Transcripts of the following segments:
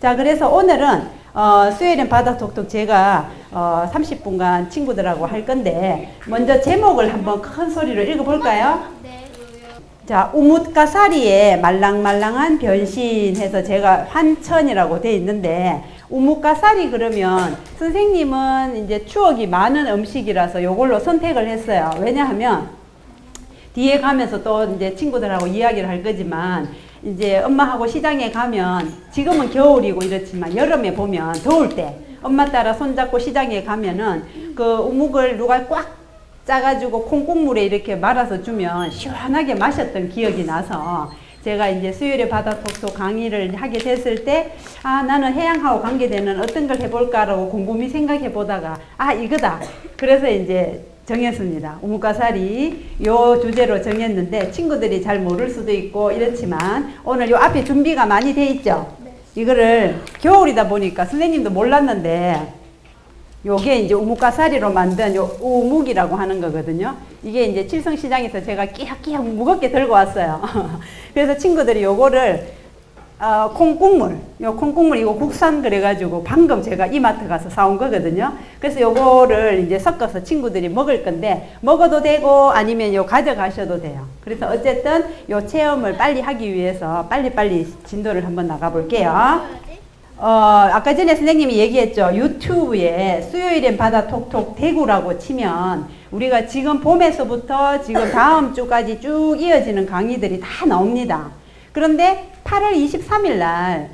자, 그래서 오늘은 수요일엔 바다 톡톡 제가 30분간 친구들하고 할 건데 먼저 제목을 한번 큰 소리로 읽어볼까요? 네. 자, 우뭇가사리의 말랑말랑한 변신 해서 제가 환천이라고 돼 있는데 우뭇가사리 그러면 선생님은 이제 추억이 많은 음식이라서 요걸로 선택을 했어요. 왜냐하면 뒤에 가면서 또 이제 친구들하고 이야기를 할 거지만 이제 엄마하고 시장에 가면 지금은 겨울이고 이렇지만 여름에 보면 더울 때 엄마 따라 손잡고 시장에 가면은 그 우묵을 누가 꽉 짜가지고 콩국물에 이렇게 말아서 주면 시원하게 마셨던 기억이 나서 제가 이제 수요일에 바다 톡톡 강의를 하게 됐을 때 나는 해양하고 관계되는 어떤 걸 해볼까라고 곰곰이 생각해 보다가 이거다. 그래서 이제 정했습니다. 우뭇가사리 요 주제로 정했는데 친구들이 잘 모를 수도 있고 이렇지만 오늘 요 앞에 준비가 많이 돼 있죠. 이거를 겨울이다 보니까 선생님도 몰랐는데 요게 이제 우뭇가사리로 만든 요 우묵이라고 하는 거거든요. 이게 이제 칠성시장에서 제가 끼역끼역 무겁게 들고 왔어요. 그래서 친구들이 요거를 콩국물, 요 콩국물 이거 국산 그래가지고 방금 제가 이마트 가서 사온 거거든요. 그래서 요거를 이제 섞어서 친구들이 먹을 건데 먹어도 되고 아니면 요 가져가셔도 돼요. 그래서 어쨌든 요 체험을 빨리 하기 위해서 빨리빨리 진도를 한번 나가 볼게요. 아까 전에 선생님이 얘기했죠. 유튜브에 수요일엔 바다 톡톡 대구라고 치면 우리가 지금 봄에서부터 지금 다음 주까지 쭉 이어지는 강의들이 다 나옵니다. 그런데 8월 23일 날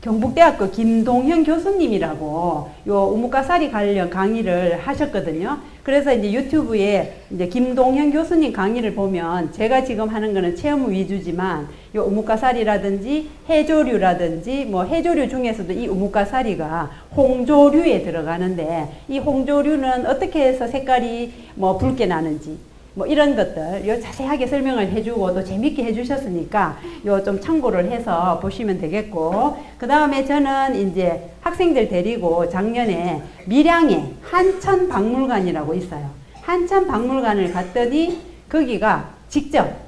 경북대학교 김동현 교수님이라고 요 우뭇가사리 관련 강의를 하셨거든요. 그래서 이제 유튜브에 이제 김동현 교수님 강의를 보면 제가 지금 하는 거는 체험 위주지만 요 우뭇가사리라든지 해조류라든지 뭐 해조류 중에서도 이 우뭇가사리가 홍조류에 들어가는데 이 홍조류는 어떻게 해서 색깔이 뭐 붉게 나는지 뭐 이런 것들 요 자세하게 설명을 해주고 또 재밌게 해주셨으니까 요 좀 참고를 해서 보시면 되겠고 그 다음에 저는 이제 학생들 데리고 작년에 밀양에 한천박물관이라고 있어요. 한천박물관을 갔더니 거기가 직접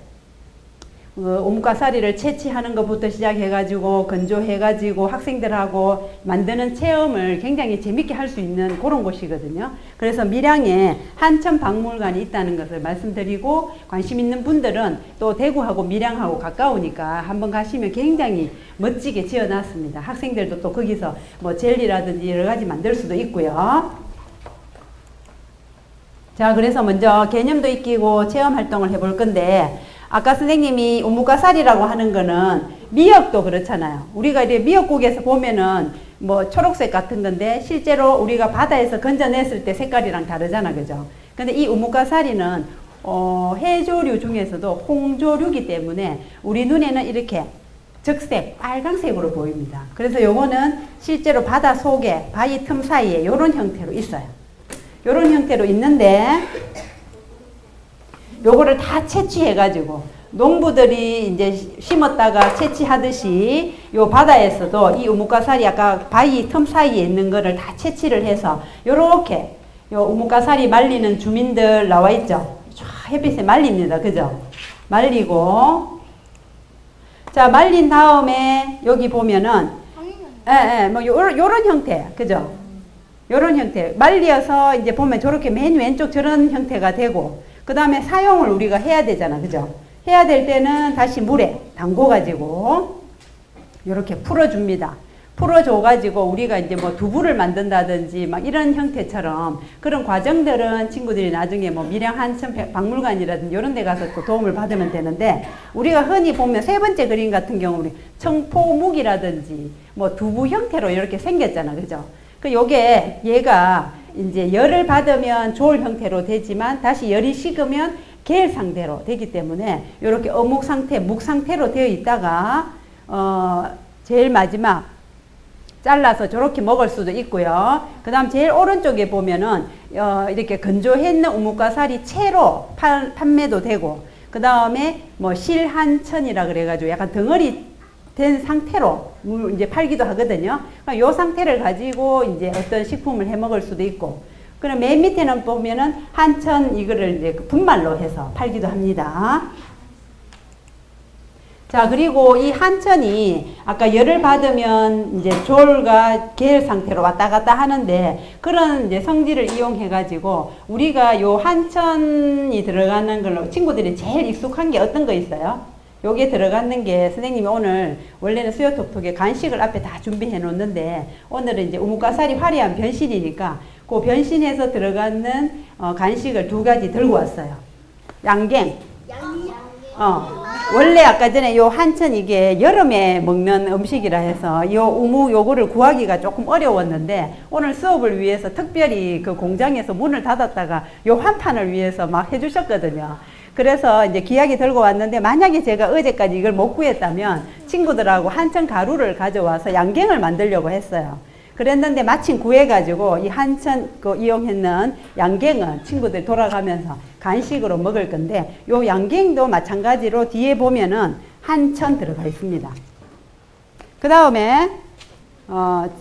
우뭇가사리를 채취하는 것부터 시작해가지고 건조해가지고 학생들하고 만드는 체험을 굉장히 재밌게 할 수 있는 그런 곳이거든요. 그래서 밀양에 한천박물관이 있다는 것을 말씀드리고 관심 있는 분들은 또 대구하고 밀양하고 가까우니까 한번 가시면 굉장히 멋지게 지어놨습니다. 학생들도 또 거기서 뭐 젤리라든지 여러 가지 만들 수도 있고요. 자, 그래서 먼저 개념도 익히고 체험 활동을 해볼 건데 아까 선생님이 우뭇가사리라고 하는 거는 미역도 그렇잖아요. 우리가 이제 미역국에서 보면은 뭐 초록색 같은 건데 실제로 우리가 바다에서 건져냈을 때 색깔이랑 다르잖아, 그죠? 근데 이 우뭇가사리는 해조류 중에서도 홍조류이기 때문에 우리 눈에는 이렇게 적색, 빨강색으로 보입니다. 그래서 요거는 실제로 바다 속에 바위 틈 사이에 요런 형태로 있어요. 요런 형태로 있는데 요거를 다 채취해가지고 농부들이 이제 심었다가 채취하듯이 요 바다에서도 이 우뭇가사리 아까 바위 틈 사이에 있는 거를 다 채취를 해서 요렇게 요 우뭇가사리 말리는 주민들 나와 있죠. 쫙 햇빛에 말립니다. 그죠? 말리고 자 말린 다음에 여기 보면은 뭐 요런 형태 그죠? 요런 형태 말려서 이제 보면 저렇게 맨 왼쪽 저런 형태가 되고 그 다음에 사용을 우리가 해야 되잖아. 그죠? 해야 될 때는 다시 물에 담궈가지고 이렇게 풀어줍니다. 풀어줘가지고 우리가 이제 뭐 두부를 만든다든지 막 이런 형태처럼 그런 과정들은 친구들이 나중에 뭐 밀양 한천박물관이라든지 이런 데 가서 또 도움을 받으면 되는데 우리가 흔히 보면 세 번째 그림 같은 경우 우리 청포묵이라든지 뭐 두부 형태로 이렇게 생겼잖아. 그죠? 그 요게 얘가 이제 열을 받으면 좋을 형태로 되지만 다시 열이 식으면 겔 상태로 되기 때문에 이렇게 어묵 상태, 묵 상태로 되어 있다가 제일 마지막 잘라서 저렇게 먹을 수도 있고요. 그 다음 제일 오른쪽에 보면은 이렇게 건조했는 우뭇가사리 채로 판매도 되고 그 다음에 뭐 실한천이라 그래가지고 약간 덩어리 된 상태로 이제 팔기도 하거든요. 이 상태를 가지고 이제 어떤 식품을 해 먹을 수도 있고, 그럼 맨 밑에는 보면은 한천 이거를 이제 분말로 해서 팔기도 합니다. 자, 그리고 이 한천이 아까 열을 받으면 이제 졸과 계열 상태로 왔다 갔다 하는데 그런 이제 성질을 이용해 가지고 우리가 요 한천이 들어가는 걸로 친구들이 제일 익숙한 게 어떤 거 있어요? 요게 들어가는 게 선생님이 오늘 원래는 수요톡톡에 간식을 앞에 다 준비해 놓는데 오늘은 이제 우뭇가사리 화려한 변신이니까 그 변신해서 들어가는 간식을 두 가지 들고 왔어요. 양갱. 원래 아까 전에 요 한천 이게 여름에 먹는 음식이라 해서 요 우무 요거를 구하기가 조금 어려웠는데 오늘 수업을 위해서 특별히 그 공장에서 문을 닫았다가 요 한 판을 위해서 막 해주셨거든요. 그래서 이제 귀하게 들고 왔는데 만약에 제가 어제까지 이걸 못 구했다면 친구들하고 한천 가루를 가져와서 양갱을 만들려고 했어요. 그랬는데 마침 구해가지고 이 한천 이용했는 양갱은 친구들 돌아가면서 간식으로 먹을 건데 요 양갱도 마찬가지로 뒤에 보면은 한천 들어가 있습니다. 그 다음에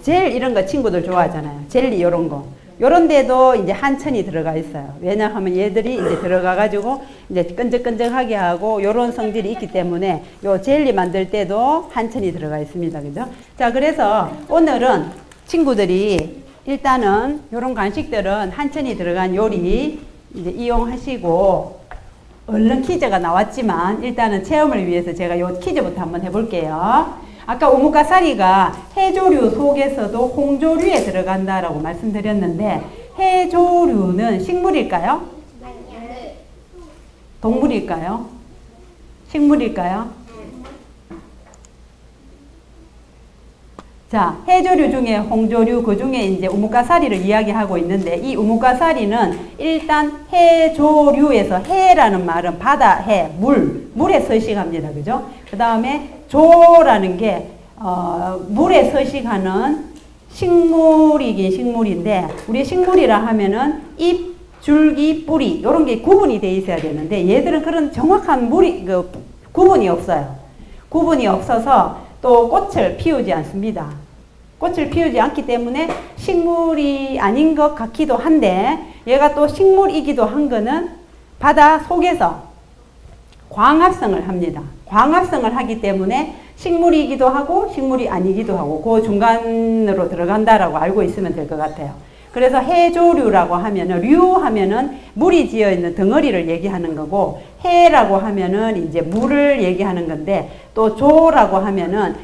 젤 이런 거 친구들 좋아하잖아요. 젤리 요런 거. 요런 데도 이제 한천이 들어가 있어요. 왜냐하면 얘들이 이제 들어가 가지고 이제 끈적끈적하게 하고 요런 성질이 있기 때문에 요 젤리 만들 때도 한천이 들어가 있습니다. 그죠? 자, 그래서 오늘은 친구들이 일단은 요런 간식들은 한천이 들어간 요리 이제 이용하시고 얼른 퀴즈가 나왔지만 일단은 체험을 위해서 제가 요 퀴즈부터 한번 해볼게요. 아까 우뭇가사리가 해조류 속에서도 홍조류에 들어간다라고 말씀드렸는데 해조류는 식물일까요? 네. 동물일까요? 식물일까요? 자, 해조류 중에 홍조류, 그 중에 이제 우뭇가사리를 이야기하고 있는데 이 우뭇가사리는 일단 해조류에서 해라는 말은 바다, 해, 물에 서식합니다. 그죠? 그 다음에 조라는 게 물에 서식하는 식물이긴 식물인데 우리 식물이라 하면은 잎, 줄기, 뿌리 이런 게 구분이 돼 있어야 되는데 얘들은 그런 정확한 구분이 없어요. 구분이 없어서 또 꽃을 피우지 않습니다. 꽃을 피우지 않기 때문에 식물이 아닌 것 같기도 한데 얘가 또 식물이기도 한 거는 바다 속에서 광합성을 합니다. 광합성을 하기 때문에 식물이기도 하고 식물이 아니기도 하고 그 중간으로 들어간다라고 알고 있으면 될 것 같아요. 그래서 해조류라고 하면은 류 하면은 물이 지어 있는 덩어리를 얘기하는 거고 해라고 하면은 이제 물을 얘기하는 건데 또 조라고 하면은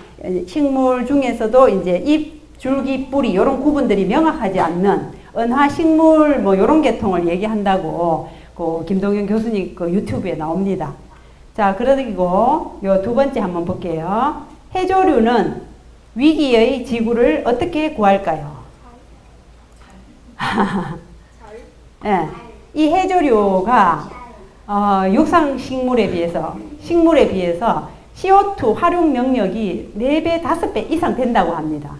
식물 중에서도 이제 잎, 줄기, 뿌리 이런 구분들이 명확하지 않는 은하식물 뭐 이런 계통을 얘기한다고 그 김동현 교수님 그 유튜브에 나옵니다. 자, 그리고 요 두 번째 한번 볼게요. 해조류는 위기의 지구를 어떻게 구할까요? 네, 이 해조류가 육상 식물에 비해서 CO2 활용 능력이 4배, 5배 이상 된다고 합니다.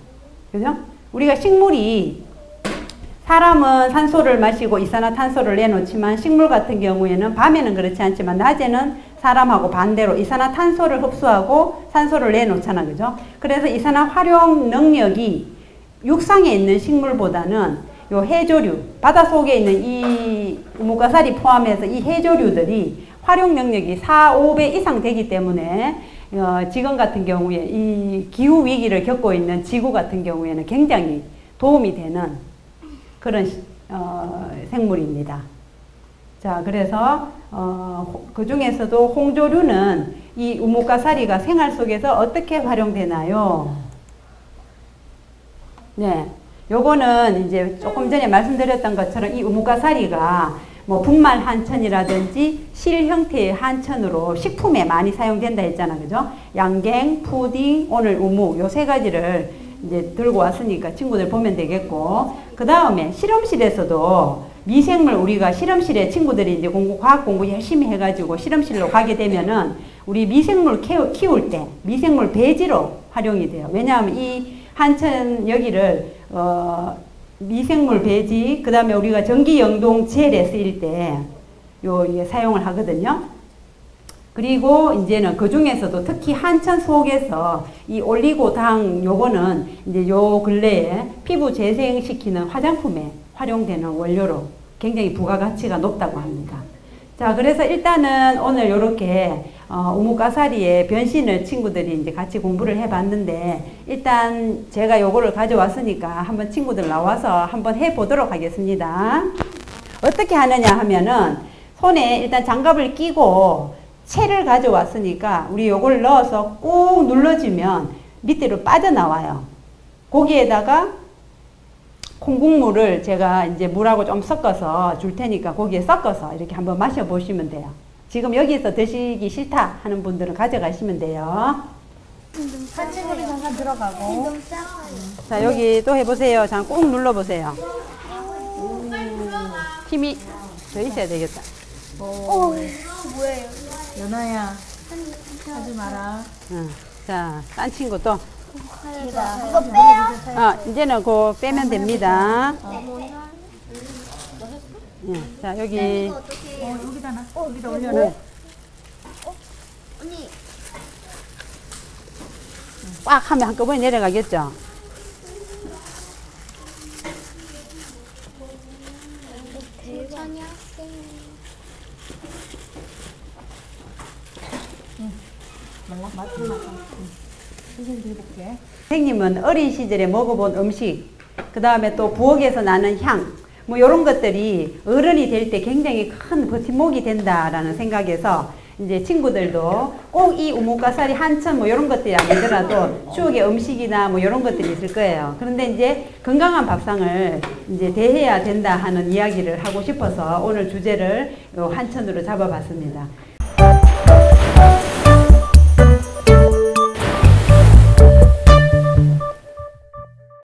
그죠? 우리가 식물이 사람은 산소를 마시고 이산화탄소를 내놓지만 식물 같은 경우에는 밤에는 그렇지 않지만 낮에는 사람하고 반대로 이산화탄소를 흡수하고 산소를 내놓잖아. 그죠? 그래서 이산화 활용 능력이 육상에 있는 식물보다는 요 해조류, 바닷속에 있는 이 우뭇가사리 포함해서 이 해조류들이 활용 능력이 4, 5배 이상 되기 때문에 지금 같은 경우에 이 기후 위기를 겪고 있는 지구 같은 경우에는 굉장히 도움이 되는 그런 생물입니다. 자, 그래서 그 중에서도 홍조류는 이 우뭇가사리가 생활 속에서 어떻게 활용되나요? 네. 요거는 이제 조금 전에 말씀드렸던 것처럼 이 우뭇가사리가 뭐 분말 한천이라든지 실 형태의 한천으로 식품에 많이 사용된다 했잖아. 그죠? 양갱, 푸딩, 오늘 우무 요 세 가지를 이제 들고 왔으니까 친구들 보면 되겠고 그 다음에 실험실에서도 미생물 우리가 실험실에 친구들이 이제 과학 공부 열심히 해가지고 실험실로 가게 되면은 우리 미생물 키울 때 미생물 배지로 활용이 돼요. 왜냐하면 이 한천 여기를 미생물 배지, 그 다음에 우리가 전기영동 젤에 쓰일 때 이게 사용을 하거든요. 그리고 이제는 그 중에서도 특히 한천 속에서 이 올리고당 요거는 이제 요 근래에 피부 재생시키는 화장품에 활용되는 원료로 굉장히 부가가치가 높다고 합니다. 자, 그래서 일단은 오늘 요렇게 우뭇가사리의 변신을 친구들이 이제 같이 공부를 해봤는데, 일단 제가 요거를 가져왔으니까 한번 친구들 나와서 한번 해보도록 하겠습니다. 어떻게 하느냐 하면은 손에 일단 장갑을 끼고 채를 가져왔으니까 우리 요걸 넣어서 꾹 눌러주면 밑으로 빠져나와요. 거기에다가 콩국물을 제가 이제 물하고 좀 섞어서 줄 테니까 거기에 섞어서 이렇게 한번 마셔보시면 돼요. 지금 여기서 드시기 싫다 하는 분들은 가져가시면 돼요. 산채물이 잠깐 들어가고. 자, 여기 또 해보세요. 잠깐 꾹 눌러보세요. 힘이 더 있어야 되겠다. 뭐예요? 연아야, 하지 마라. 자, 딴 친구 또. 이거 빼요? 이제는 그거 빼면 됩니다. 자, 여기. 여기다 놔. 여기다 올려라. 언니. 꽉 하면 한꺼번에 내려가겠죠? 천천히 하세요. 선생님 해볼게. 선생님은 어린 시절에 먹어본 음식, 그 다음에 또 부엌에서 나는 향, 뭐 이런 것들이 어른이 될 때 굉장히 큰 버팀목이 된다라는 생각에서 이제 친구들도 꼭 이 우뭇가사리 한천 뭐 이런 것들이 아니더라도 추억의 음식이나 뭐 이런 것들이 있을 거예요. 그런데 이제 건강한 밥상을 이제 대해야 된다 하는 이야기를 하고 싶어서 오늘 주제를 요 한천으로 잡아봤습니다.